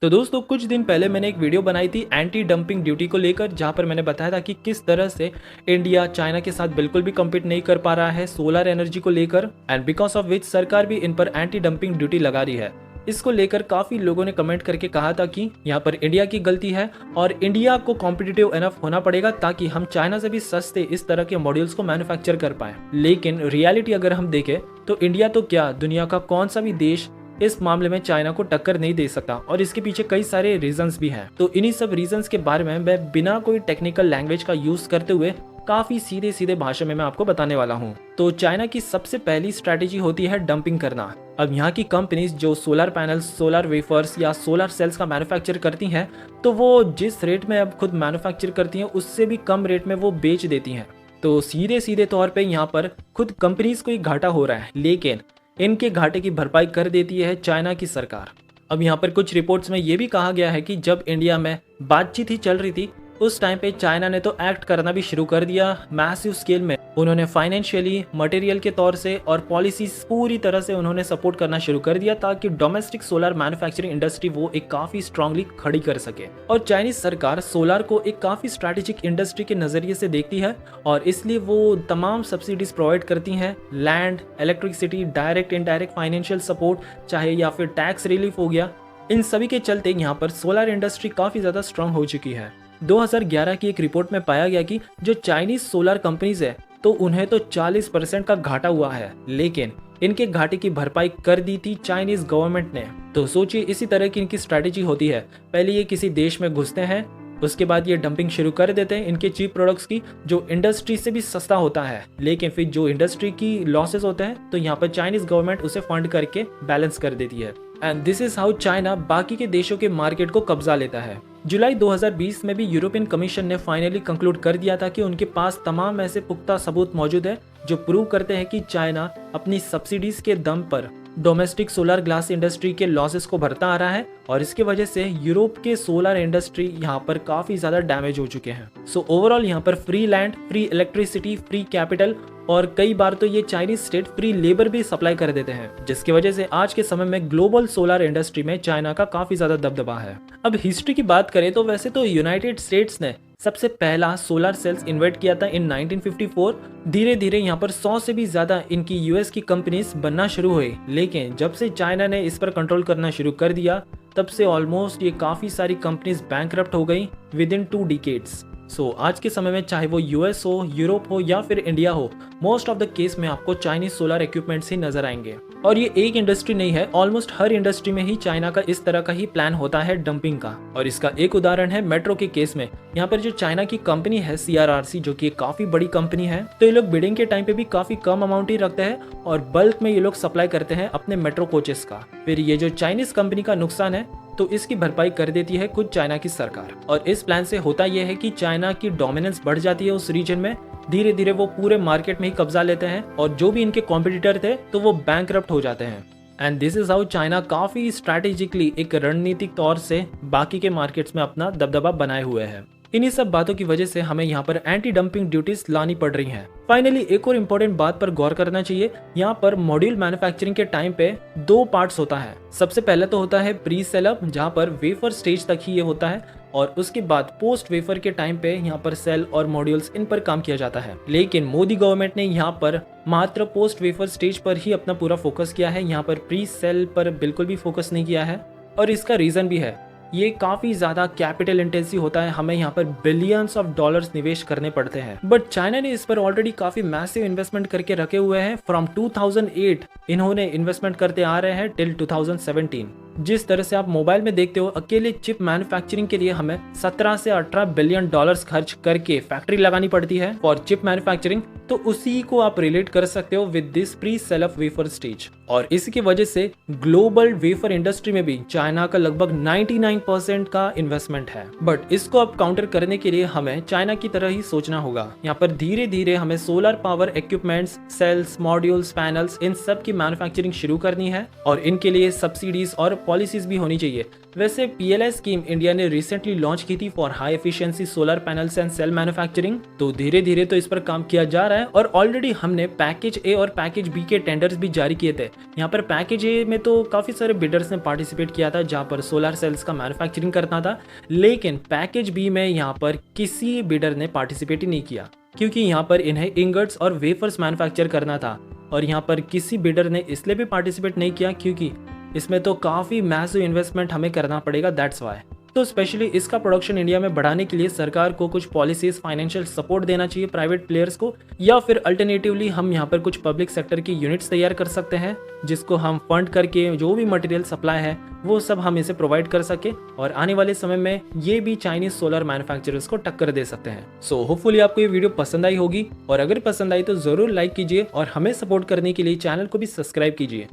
तो दोस्तों कुछ दिन पहले मैंने एक वीडियो बनाई थी एंटी डंपिंग ड्यूटी को लेकर, जहां पर मैंने बताया था कि किस तरह से इंडिया चाइना के साथ बिल्कुल भी कम्पीट नहीं कर पा रहा है सोलर एनर्जी को लेकर, एंड बिकॉज ऑफ विच सरकार भी इन पर एंटी डंपिंग ड्यूटी लगा रही है। इसको लेकर काफी लोगों ने कमेंट करके कहा था कि यहाँ पर इंडिया की गलती है और इंडिया को कॉम्पिटिटिव एनफ होना पड़ेगा ताकि हम चाइना से भी सस्ते इस तरह के मॉड्यूल्स को मैन्युफैक्चर कर पाए। लेकिन रियलिटी अगर हम देखें तो इंडिया तो क्या, दुनिया का कौन सा भी देश इस मामले में चाइना को टक्कर नहीं दे सकता, और इसके पीछे कई सारे रीजंस भी हैं। तो इन्हीं सब रीजंस के बारे में मैं बिना कोई टेक्निकल लैंग्वेज का यूज करते हुए काफी सीधे सीधे भाषा में मैं आपको बताने वाला हूँ। तो चाइना की सबसे पहली स्ट्रैटेजी होती है डंपिंग करना। अब यहाँ की कंपनीज जो सोलर पैनल्स, सोलर वेफर्स या सोलर सेल्स का मैन्युफैक्चर करती हैं, तो वो जिस रेट में अब खुद मैन्युफैक्चर करती हैं उससे भी कम रेट में वो बेच देती हैं। तो सीधे सीधे तौर पे यहाँ पर खुद कंपनीज को ही घाटा हो रहा है, लेकिन इनके घाटे की भरपाई कर देती है चाइना की सरकार। अब यहाँ पर कुछ रिपोर्ट्स में ये भी कहा गया है कि जब इंडिया में बातचीत ही चल रही थी उस टाइम पे चाइना ने तो एक्ट करना भी शुरू कर दिया मैसिव स्केल में। उन्होंने फाइनेंशियली, मटेरियल के तौर से और पॉलिसीज पूरी तरह से उन्होंने सपोर्ट करना शुरू कर दिया ताकि डोमेस्टिक सोलर मैन्युफैक्चरिंग इंडस्ट्री वो एक काफी स्ट्रांगली खड़ी कर सके। और चाइनीज सरकार सोलर को एक काफी स्ट्रैटेजिक इंडस्ट्री के नजरिए से देखती है और इसलिए वो तमाम सब्सिडीज प्रोवाइड करती हैं, land, electricity, direct indirect financial support चाहे या फिर टैक्स रिलीफ हो गया। इन सभी के चलते यहाँ पर सोलर इंडस्ट्री काफी ज्यादा स्ट्रांग हो चुकी है। 2011 की एक रिपोर्ट में पाया गया कि जो चाइनीज सोलर कंपनीज है तो उन्हें तो 40% का घाटा हुआ है, लेकिन इनके घाटे की भरपाई कर दी थी चाइनीज गवर्नमेंट ने। तो सोचिए इसी तरह की इनकी स्ट्रैटेजी होती है। पहले ये किसी देश में घुसते हैं, उसके बाद ये डंपिंग शुरू कर देते हैं इनके चीप प्रोडक्ट्स की जो इंडस्ट्री से भी सस्ता होता है, लेकिन फिर जो इंडस्ट्री की लॉसेस होते हैं तो यहाँ पर चाइनीज गवर्नमेंट उसे फंड करके बैलेंस कर देती है। And this is how China बाकी के देशों के मार्केट को कब्जा लेता है। जुलाई 2020 में भी यूरोपियन कमीशन ने फाइनली कंक्लूड कर दिया था कि उनके पास तमाम ऐसे पुख्ता सबूत मौजूद है जो प्रूव करते हैं कि चाइना अपनी सब्सिडीज के दम पर डोमेस्टिक सोलर ग्लास इंडस्ट्री के लॉसेस को भरता आ रहा है और इसकी वजह से यूरोप के सोलर इंडस्ट्री यहाँ पर काफी ज्यादा डैमेज हो चुके हैं। सो ओवरऑल यहाँ पर free land, free electricity, free capital और कई बार तो ये चाइनीज स्टेट फ्री लेबर भी सप्लाई कर देते हैं, जिसकी वजह से आज के समय में ग्लोबल सोलर इंडस्ट्री में चाइना का काफी ज्यादा दबदबा है। अब हिस्ट्री की बात करें तो वैसे तो यूनाइटेड स्टेट्स ने सबसे पहला सोलर सेल्स इन्वेंट किया था इन 1954। धीरे धीरे यहाँ पर 100 से भी ज्यादा इनकी यूएस की कंपनीज बनना शुरू हुई, लेकिन जब से चाइना ने इस पर कंट्रोल करना शुरू कर दिया तब से ऑलमोस्ट ये काफी सारी कंपनीज बैंकरप्ट हो गई विद इन 2 डिकेड्स। सो आज के समय में चाहे वो यूएस हो, यूरोप हो या फिर इंडिया हो, मोस्ट ऑफ द केस में आपको चाइनीज सोलर इक्विपमेंट्स ही नजर आएंगे। और ये एक इंडस्ट्री नहीं है, ऑलमोस्ट हर इंडस्ट्री में ही चाइना का इस तरह का ही प्लान होता है डंपिंग का। और इसका एक उदाहरण है मेट्रो के केस में। यहाँ पर जो चाइना की कंपनी है CRRC, जो कि काफी बड़ी कंपनी है, तो ये लोग बिडिंग के टाइम पे भी काफी कम अमाउंट ही रखते हैं और बल्क में ये लोग सप्लाई करते हैं अपने मेट्रो कोचेस का। फिर ये जो चाइनीज कंपनी का नुकसान है तो इसकी भरपाई कर देती है खुद चाइना की सरकार। और इस प्लान से होता यह है कि चाइना की डोमिनेंस बढ़ जाती है उस रीजन में, धीरे धीरे वो पूरे मार्केट में ही कब्जा लेते हैं और जो भी इनके कॉम्पिटिटर थे तो वो बैंकरप्ट हो जाते हैं। And this is how China काफी स्ट्रैटेजिकली एक रणनीतिक तौर से बाकी के मार्केट्स में अपना दबदबा बनाए हुए है। इन्हीं सब बातों की वजह से हमें यहाँ पर एंटी डंपिंग ड्यूटीज लानी पड़ रही हैं। फाइनली एक और इम्पोर्टेंट बात पर गौर करना चाहिए। यहाँ पर मॉड्यूल मैन्युफैक्चरिंग के टाइम पे 2 पार्ट्स होता है। सबसे पहले तो होता है प्री सेलअप, जहाँ पर वेफर स्टेज तक ही ये होता है, और उसके बाद पोस्ट वेफर के टाइम पे यहाँ पर सेल और मॉड्यूल्स इन पर काम किया जाता है। लेकिन मोदी गवर्नमेंट ने यहाँ पर मात्र पोस्ट वेफर स्टेज पर ही अपना पूरा फोकस किया है, यहाँ पर प्री सेल पर बिल्कुल भी फोकस नहीं किया है। और इसका रीजन भी है, ये काफी ज्यादा कैपिटल इंटेंसिव होता है, हमें यहाँ पर बिलियंस ऑफ डॉलर्स निवेश करने पड़ते हैं। बट चाइना ने इस पर ऑलरेडी काफी मैसिव इन्वेस्टमेंट करके रखे हुए हैं। फ्रॉम 2008 इन्होंने इन्वेस्टमेंट करते आ रहे हैं टिल 2017। जिस तरह से आप मोबाइल में देखते हो, अकेले चिप मैन्युफैक्चरिंग के लिए हमें 17 से 18 बिलियन डॉलर्स खर्च करके फैक्ट्री लगानी पड़ती है फॉर चिप मैन्युफैक्चरिंग, तो उसी को आप रिलेट कर सकते हो with this pre sale of wafer stage. और इसकी वजह से ग्लोबल वेफर इंडस्ट्री में भी चाइना का लगभग 99% का इन्वेस्टमेंट है। बट इसको अब काउंटर करने के लिए हमें चाइना की तरह ही सोचना होगा। यहाँ पर धीरे धीरे हमें solar power equipments, cells, modules, panels, इन सब की मैन्युफैक्चरिंग शुरू करनी है और इनके लिए सब्सिडीज और पॉलिसीज भी होनी चाहिए। वैसे PLI स्कीम इंडिया ने रिसेंटली लॉन्च की थी for high efficiency solar panels and cell manufacturing, तो धीरे धीरे तो इस पर काम किया जा रहा है और ऑलरेडी हमने पैकेज ए और पैकेज बी के टेंडर्स भी जारी किए थे यहाँ पर पैकेज ए में तो काफ़ी सारे बिडर्स ने पार्टिसिपेट किया था जहाँ पर सोलर सेल्स का मैन्युफैक्चरिंग करना था, लेकिन पैकेज बी में यहाँ पर किसी बिडर ने पार्टिसिपेट ही नहीं किया क्योंकि यहाँ पर इन्हें इंगट्स और वेफर्स मैन्युफैक्चर करना था। और यहाँ पर किसी बिडर ने इसलिए भी पार्टिसिपेट नहीं किया क्योंकि इसमें तो काफ़ी मैसिव इन्वेस्टमेंट हमें करना पड़ेगा, दैट्स वाई। तो स्पेशली इसका प्रोडक्शन इंडिया में बढ़ाने के लिए सरकार को कुछ पॉलिसीज, फाइनेंशियल सपोर्ट देना चाहिए प्राइवेट प्लेयर्स को, या फिर अल्टरनेटिवली हम यहाँ पर कुछ पब्लिक सेक्टर की यूनिट्स तैयार कर सकते हैं जिसको हम फंड करके जो भी मटेरियल सप्लाई है वो सब हम इसे प्रोवाइड कर सके और आने वाले समय में ये भी चाइनीज सोलर मैन्युफैक्चरर्स को टक्कर दे सकते हैं। सो होपफुली आपको ये वीडियो पसंद आई होगी और अगर पसंद आई तो जरूर लाइक कीजिए और हमें सपोर्ट करने के लिए चैनल को भी सब्सक्राइब कीजिए।